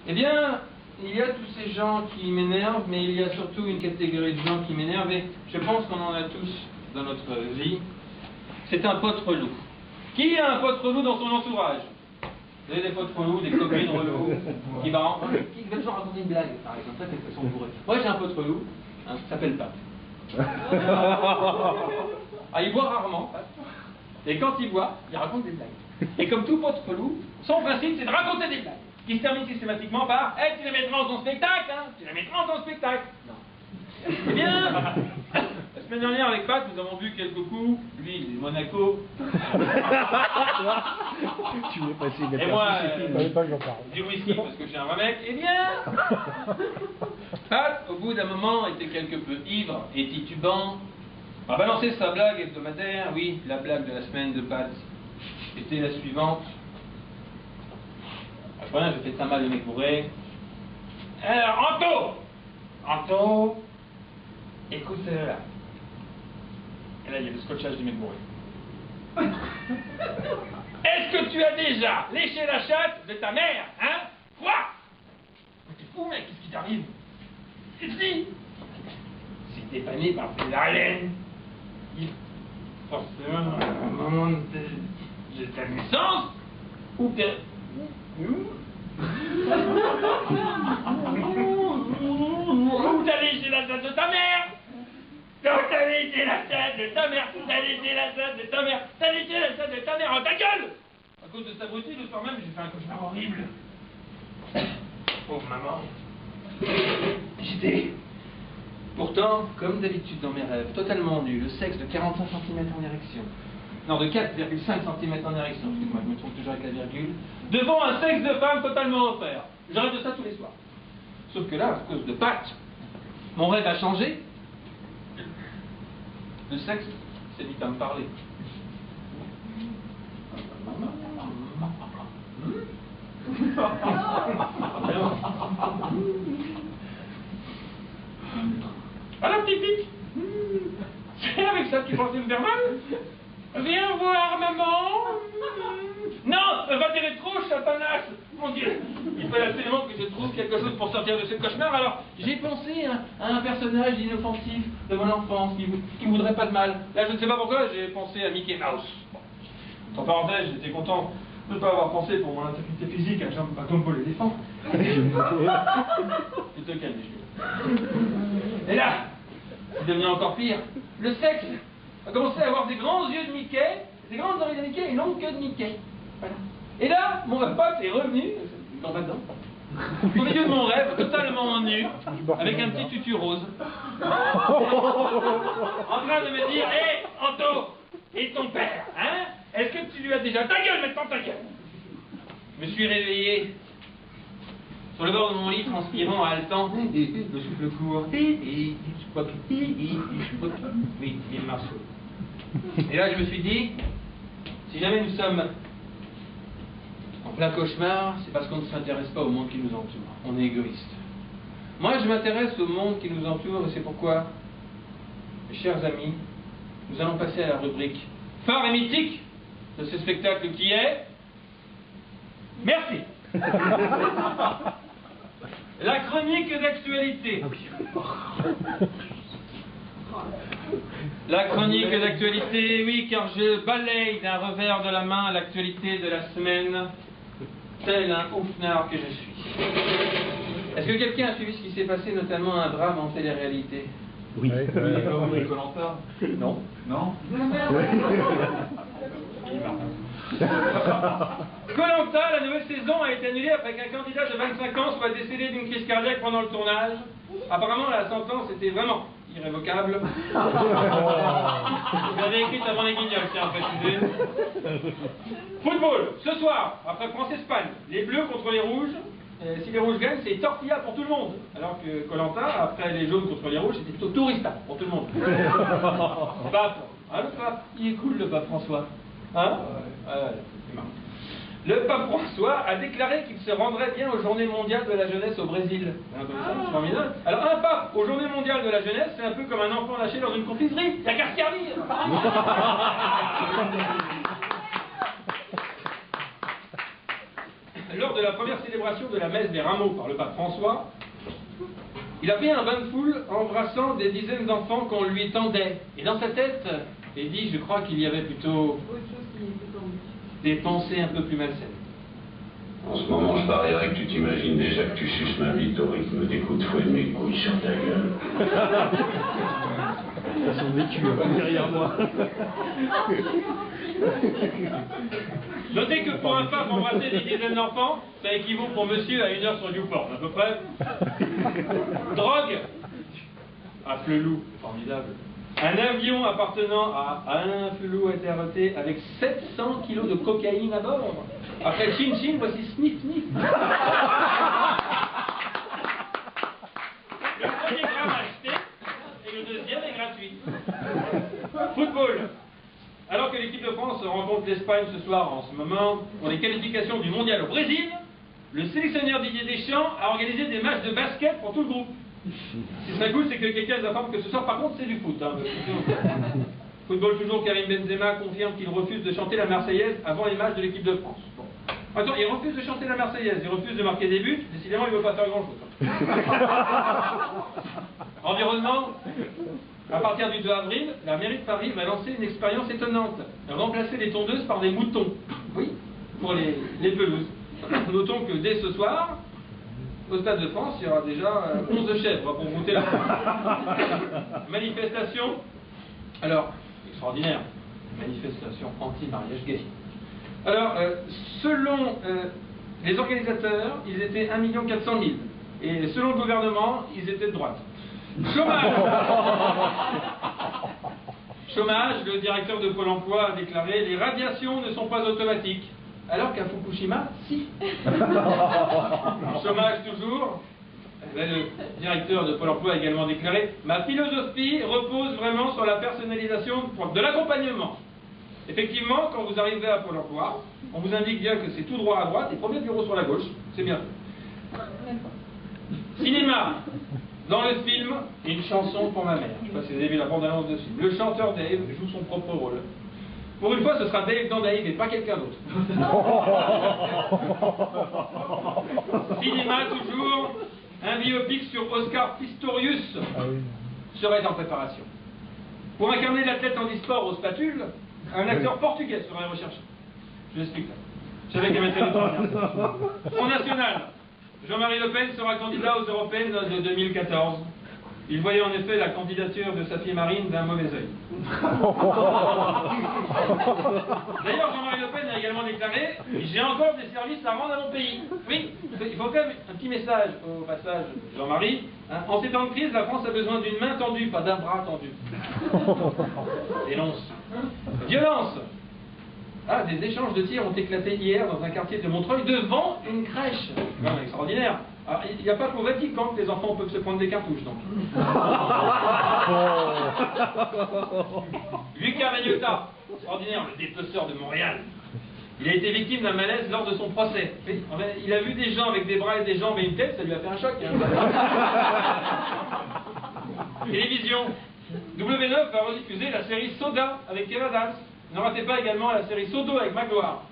Eh bien, il y a tous ces gens qui m'énervent, mais il y a surtout une catégorie de gens qui m'énervent, et je pense qu'on en a tous dans notre vie. C'est un pote relou. Qui a un pote relou dans son entourage? Vous avez des potes relous, des copines relous, qui veulent toujours raconter une blague, par exemple, ça c'est façon bourrée. Moi j'ai un pote relou, qui s'appelle Pat. Ah, il boit rarement, Pat. Et quand il boit, il raconte des blagues. Et comme tout pote relou, son principe c'est de raconter des blagues, qui se termine systématiquement par « Hey, tu les mettras dans ton spectacle, hein? Tu les mettras dans ton spectacle !» Non. Eh bien, la semaine dernière avec Pat, nous avons vu quelques coups, lui, il est Monaco. Tu veux passer une Et moi, du du whisky parce que j'ai un vrai mec. Eh bien, Pat, au bout d'un moment, était quelque peu ivre et titubant, a balancé sa blague hebdomadaire. Oui, la blague de la semaine de Pat était la suivante. Voilà, je fais ça mal de mes bourrés. Alors, Anto, écoute là. Et là, il y a le scotchage du mec bourré. Est-ce que tu as déjà léché la chatte de ta mère, hein? Quoi? T'es fou, mec, qu'est-ce qui t'arrive? Si t'es dépanné par tes haleines, forcément, à un moment de ta naissance, ou t'es... Ou t'as léché la chatte de ta mère? T'as léché la chatte de ta mère, t'as léché la chatte de ta mère, t'as léché la chatte de ta mère, oh ta gueule! À cause de sa beauté, le soir même, j'ai fait un cauchemar horrible. Pauvre maman. J'étais... Pourtant, comme d'habitude dans mes rêves, totalement nu, le sexe de 45 cm en érection. Non, de 4,5 cm en érection, excuse-moi, je me trompe toujours avec la virgule. Devant un sexe de femme totalement offert. Je rêve de ça tous les soirs. Sauf que là, à cause de Pat, mon rêve a changé. Le sexe s'est mis à me parler. Alors, petit pic, c'est avec ça que tu pensais me faire mal? Viens voir, maman. Non, va tirer trop, Satanas. Mon Dieu, il fallait absolument que je trouve quelque chose pour sortir de ce cauchemar. Alors, j'ai pensé à un personnage inoffensif de mon enfance qui me voudrait pas de mal. Là, je ne sais pas pourquoi, j'ai pensé à Mickey Mouse. En parenthèse, j'étais content de ne pas avoir pensé pour mon intégrité physique à Jumbo l'éléphant. Tu te calmes, Jules. Et là, c'est devenu encore pire. Le sexe a commencé à avoir des grands yeux de Mickey, des grandes oreilles de Mickey et une longue queue de Mickey. Voilà. Et là, mon pote est revenu, dans ma dent, au milieu de mon rêve, totalement nu, avec un petit tutu rose. En train de me dire, hé, Anto, et ton père, hein? Est-ce que tu lui as déjà... Ta gueule, maintenant ta gueule! Je me suis réveillé sur le bord de mon lit, transpirant, haletant, le souffle court. Oui, il marceau. Et là, je me suis dit, si jamais nous sommes en plein cauchemar, c'est parce qu'on ne s'intéresse pas au monde qui nous entoure. On est égoïste. Moi, je m'intéresse au monde qui nous entoure, et c'est pourquoi, mes chers amis, nous allons passer à la rubrique phare et mythique de ce spectacle qui est... Merci. La chronique d'actualité. La chronique d'actualité, oui, car je balaye d'un revers de la main l'actualité de la semaine, tel un oufnard que je suis. Est-ce que quelqu'un a suivi ce qui s'est passé, notamment un drame en télé-réalité? Oui. Koh-Lanta? Non. Non? Koh-Lanta, la nouvelle saison a été annulée après qu'un candidat de 25 ans soit décédé d'une crise cardiaque pendant le tournage. Apparemment, la sentence était vraiment irrévocable. Je l'avais écrite avant les guignols, tiens, précisé. Football, ce soir, après France-Espagne, les Bleus contre les Rouges. Si les Rouges gagnent, c'est tortilla pour tout le monde. Alors que Koh-Lanta, après les Jaunes contre les Rouges, c'était plutôt tourista pour tout le monde. Pape, ah, le pape, il est cool le pape François. Hein? C'est marrant. Le pape François a déclaré qu'il se rendrait bien aux Journées mondiales de la jeunesse au Brésil. C'est formidable. Alors un pape aux Journées mondiales de la jeunesse, c'est un peu comme un enfant lâché dans une confiserie. Il n'y a qu'à se servir. Lors de la première célébration de la messe des rameaux par le pape François, il a fait un bain de foule embrassant des dizaines d'enfants qu'on lui tendait. Et dans sa tête, il dit, je crois qu'il y avait plutôt des pensées un peu plus malsaines. En ce moment, je parierais que tu t'imagines déjà que tu suces ma bite au rythme des coups de fouet de mes couilles sur ta gueule. Ils sont vécus derrière moi. Notez que pour un pape embrasser des dizaines d'enfants, ça équivaut pour monsieur à 1 heure sur YouPorn, à peu près. Drogue. Ah, Flelou, formidable. Un avion appartenant à Alain Flelou a été arrêté avec 700 kilos de cocaïne à bord. Après Chin Chin, voici Sniff Sniff. Le premier gramme acheté et le deuxième est gratuit. Football. Alors que l'équipe de France rencontre l'Espagne ce soir en ce moment pour les qualifications du mondial au Brésil, le sélectionneur Didier Deschamps a organisé des matchs de basket pour tout le groupe. Ce qui serait cool, c'est que quelqu'un nous informe que ce soir, par contre, c'est du foot. Hein. Football toujours, Karim Benzema confirme qu'il refuse de chanter la Marseillaise avant les matchs de l'équipe de France. Bon. Attends, il refuse de chanter la Marseillaise, il refuse de marquer des buts, décidément, il ne veut pas faire grand-chose. Environnement. À partir du 2 avril, la mairie de Paris va lancer une expérience étonnante. Remplacer les tondeuses par des moutons. Oui, pour les pelouses. Notons que dès ce soir, au Stade de France, il y aura déjà 11 chèvres pour monter la manifestation. Alors, extraordinaire, manifestation anti-mariage gay. Alors, selon les organisateurs, ils étaient 1 400 000. Et selon le gouvernement, ils étaient de droite. Chômage. Chômage, le directeur de Pôle emploi a déclaré « Les radiations ne sont pas automatiques ». Alors qu'à Fukushima, si. Chômage toujours. Le directeur de Pôle emploi a également déclaré « Ma philosophie repose vraiment sur la personnalisation de l'accompagnement. Effectivement, quand vous arrivez à Pôle emploi, on vous indique bien que c'est tout droit à droite et premier bureau sur la gauche. C'est bien fait. Cinéma. Dans le film, une chanson pour ma mère. Je ne sais pas si vous avez vu la bande-annonce de ce film. Le chanteur Dave joue son propre rôle. Pour une fois, ce sera Dave dans Dave et pas quelqu'un d'autre. Cinéma toujours. Un biopic sur Oscar Pistorius serait en préparation. Pour incarner l'athlète handisport aux spatules, un acteur portugais serait recherché. Je l'explique là. Je savais qu'il y avait très longtemps. Front National. Jean-Marie Le Pen sera candidat aux européennes de 2014. Il voyait en effet la candidature de sa fille Marine d'un mauvais œil. D'ailleurs, Jean-Marie Le Pen a également déclaré « J'ai encore des services à rendre à mon pays ». Oui, il faut quand même un petit message au passage, Jean-Marie. Hein, en ces temps de crise, la France a besoin d'une main tendue, pas d'un bras tendu. Dénonce. Violence. Ah, des échanges de tirs ont éclaté hier dans un quartier de Montreuil devant une crèche. C'est quand même extraordinaire. Alors, il n'y a pas qu'au Vatican que les enfants peuvent se prendre des cartouches, donc. Lucas Magnotta, extraordinaire, le dépeceur de Montréal. Il a été victime d'un malaise lors de son procès. Il a vu des gens avec des bras et des jambes et une tête, ça lui a fait un choc. Hein. Télévision. W9 va rediffuser la série Soda avec Kev Adams. Ne ratez pas également la série Sodo avec Magloire.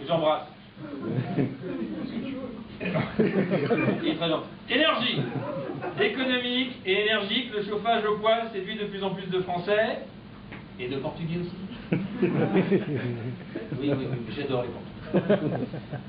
J'embrasse. Énergie. Économique et énergique, le chauffage au poil séduit de plus en plus de Français et de Portugais aussi. Oui, j'adore les Portugais.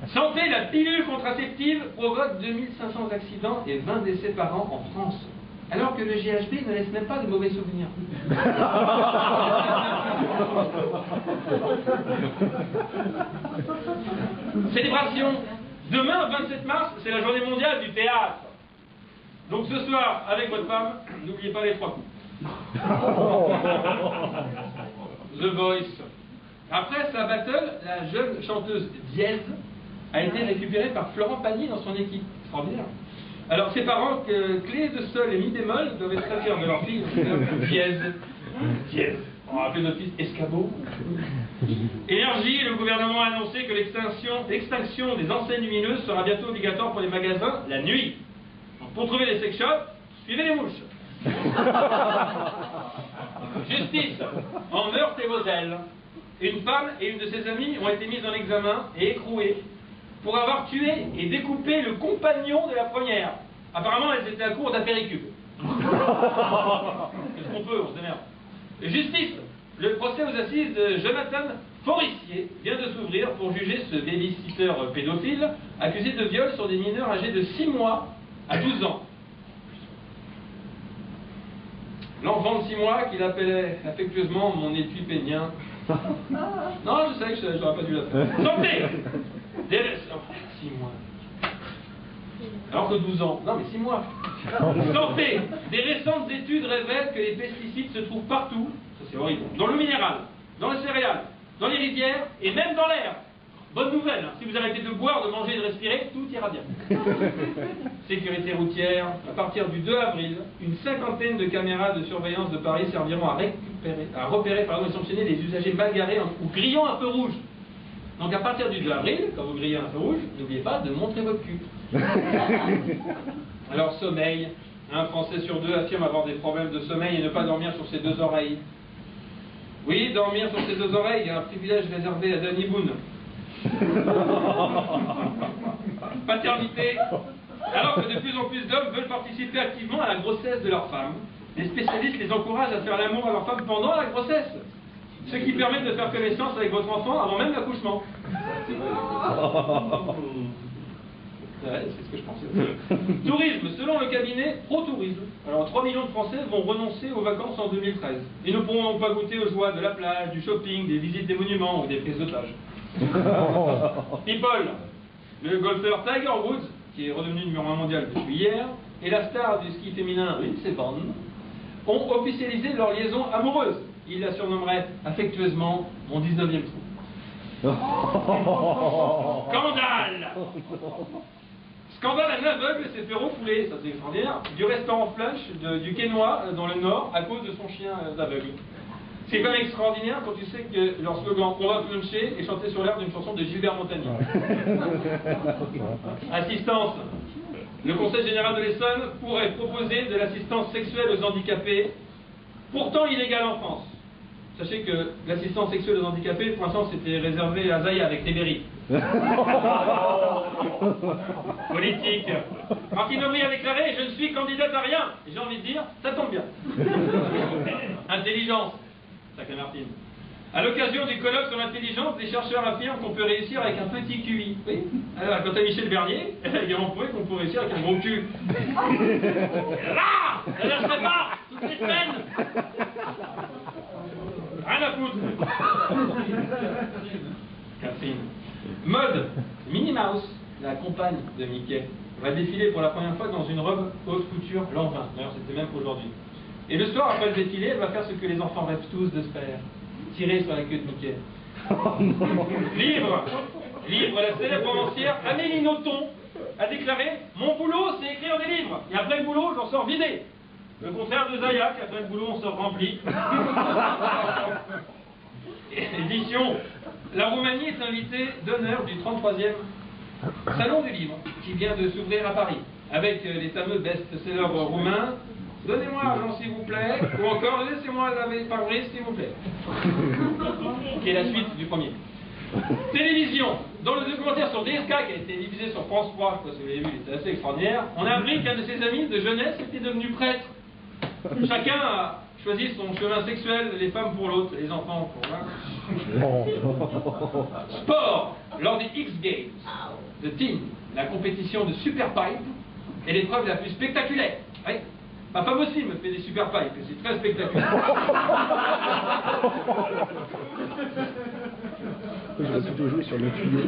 Santé, la pilule contraceptive provoque 2500 accidents et 20 décès par an en France. Alors que le GHB ne laisse même pas de mauvais souvenirs. Célébration. Demain, 27 mars, c'est la journée mondiale du théâtre. Donc ce soir, avec votre femme, n'oubliez pas les 3 coups. The Voice. Après sa battle, la jeune chanteuse Dièse a été récupérée par Florent Pagny dans son équipe. Extraordinaire. Alors ses parents, clé de sol et mi bémol, doivent être très fiers de leur fille. Dièse. On va appeler notre fils Escabeau. Énergie, le gouvernement a annoncé que l'extinction des enseignes lumineuses sera bientôt obligatoire pour les magasins la nuit. Donc, pour trouver les sex shops, suivez les mouches. Justice, en Meurthe et Moselle. une femme et une de ses amies ont été mises en examen et écrouées pour avoir tué et découpé le compagnon de la première. Apparemment, elles étaient à court d'apéricube. Qu'est-ce qu'on peut, on se démerde. Justice. Le procès aux assises de Jonathan Forissier vient de s'ouvrir pour juger ce babysitter pédophile accusé de viol sur des mineurs âgés de 6 mois à 12 ans. L'enfant de 6 mois qu'il appelait affectueusement mon étui pénien. Non, je sais que je n'aurais pas dû la faire. Santé. 6 mois. Alors que 12 ans. Non, mais 6 mois. Santé. Des récentes études révèlent que les pesticides se trouvent partout. Ça, c'est horrible. Dans l'eau minérale, dans les céréales, dans les rivières et même dans l'air. Bonne nouvelle, hein. Si vous arrêtez de boire, de manger et de respirer, tout ira bien. Sécurité routière. À partir du 2 avril, une cinquantaine de caméras de surveillance de Paris serviront à repérer et sanctionner les usagers mal garés ou grillant un feu rouge. Donc à partir du 2 avril, quand vous grillez un feu rouge, n'oubliez pas de montrer votre cul. Alors sommeil, un Français sur 2 affirme avoir des problèmes de sommeil et ne pas dormir sur ses 2 oreilles. Oui, dormir sur ses 2 oreilles est un privilège réservé à Danny Boone. Paternité. Alors que de plus en plus d'hommes veulent participer activement à la grossesse de leur femme, les spécialistes les encouragent à faire l'amour à leur femme pendant la grossesse, ce qui permet de faire connaissance avec votre enfant avant même l'accouchement. Ouais, c'est ce que je pensais. Tourisme, selon le cabinet Pro-Tourisme. Alors 3 millions de Français vont renoncer aux vacances en 2013. Ils ne pourront donc pas goûter aux joies de la plage, du shopping, des visites des monuments ou des prises d'otages. People, le golfeur Tiger Woods, qui est redevenu numéro 1 mondial depuis hier, et la star du ski féminin Lindsey Vonn, ont officialisé leur liaison amoureuse. Ils la surnommeraient affectueusement mon 19e trou. Scandale. Scandale, un aveugle s'est fait refouler, ça c'est extraordinaire, du restaurant Flunch du Quénois dans le Nord à cause de son chien d'aveugle. C'est quand même extraordinaire quand tu sais que leur slogan « On va fluncher » est chanté sur l'air d'une chanson de Gilbert Montagnier. Assistance. Le Conseil général de l'Essonne pourrait proposer de l'assistance sexuelle aux handicapés, pourtant illégale en France. Sachez que l'assistance sexuelle aux handicapés, pour l'instant, c'était réservé à Zaya avec Ribéry. Politique. Martine Aubry a déclaré « Je ne suis candidate à rien ». Et j'ai envie de dire « Ça tombe bien ». Intelligence. Sacré Martine. À l'occasion du colloque sur l'intelligence, les chercheurs affirment qu'on peut réussir avec un petit QI. Oui. Alors, quant à Michel Bernier, il a prouvé qu'on peut réussir avec un gros cul. Là, elle lâcherait pas toutes les semaines. Rien à foutre. Catherine. Mode. Minnie Mouse, la compagne de Mickey, va défiler pour la première fois dans une robe haute couture l'an 20. D'ailleurs, c'était même pour aujourd'hui. Et le soir, après le défilé, elle va faire ce que les enfants rêvent tous de se faire. Tirer sur la queue de Mickey. Livre. La célèbre romancière Amélie Nothomb a déclaré « Mon boulot, c'est écrire des livres. Et après le boulot, j'en sors vidé. » Le contraire de Zaya, qu'après le boulot, on sort rempli. Édition. La Roumanie est invitée d'honneur du 33e Salon du Livre, qui vient de s'ouvrir à Paris, avec les fameux best-sellers roumains. Donnez-moi l'argent s'il vous plaît, ou encore laissez-moi laver par brise s'il vous plaît. Qui est la suite du premier. Télévision. Dans le documentaire sur DSK qui a été diffusé sur France 3, je sais pas si vous l'avez vu, il était assez extraordinaire, on a appris qu'un de ses amis de jeunesse était devenu prêtre. Chacun a choisi son chemin sexuel, les femmes pour l'autre, les enfants pour l'un. Sport. Lors des X Games de Team, la compétition de super pipe est l'épreuve la plus spectaculaire. Oui. Ma femme aussi me fait des super pipes, c'est très spectaculaire. Je vais plutôt jouer sur le tuyau.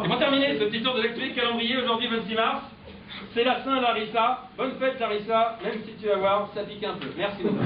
Et pour terminer ce petit tour de l'actualité calendrier, aujourd'hui 26 mars, c'est la Saint-Larissa. Bonne fête Larissa, même si tu vas voir, ça pique un peu. Merci beaucoup.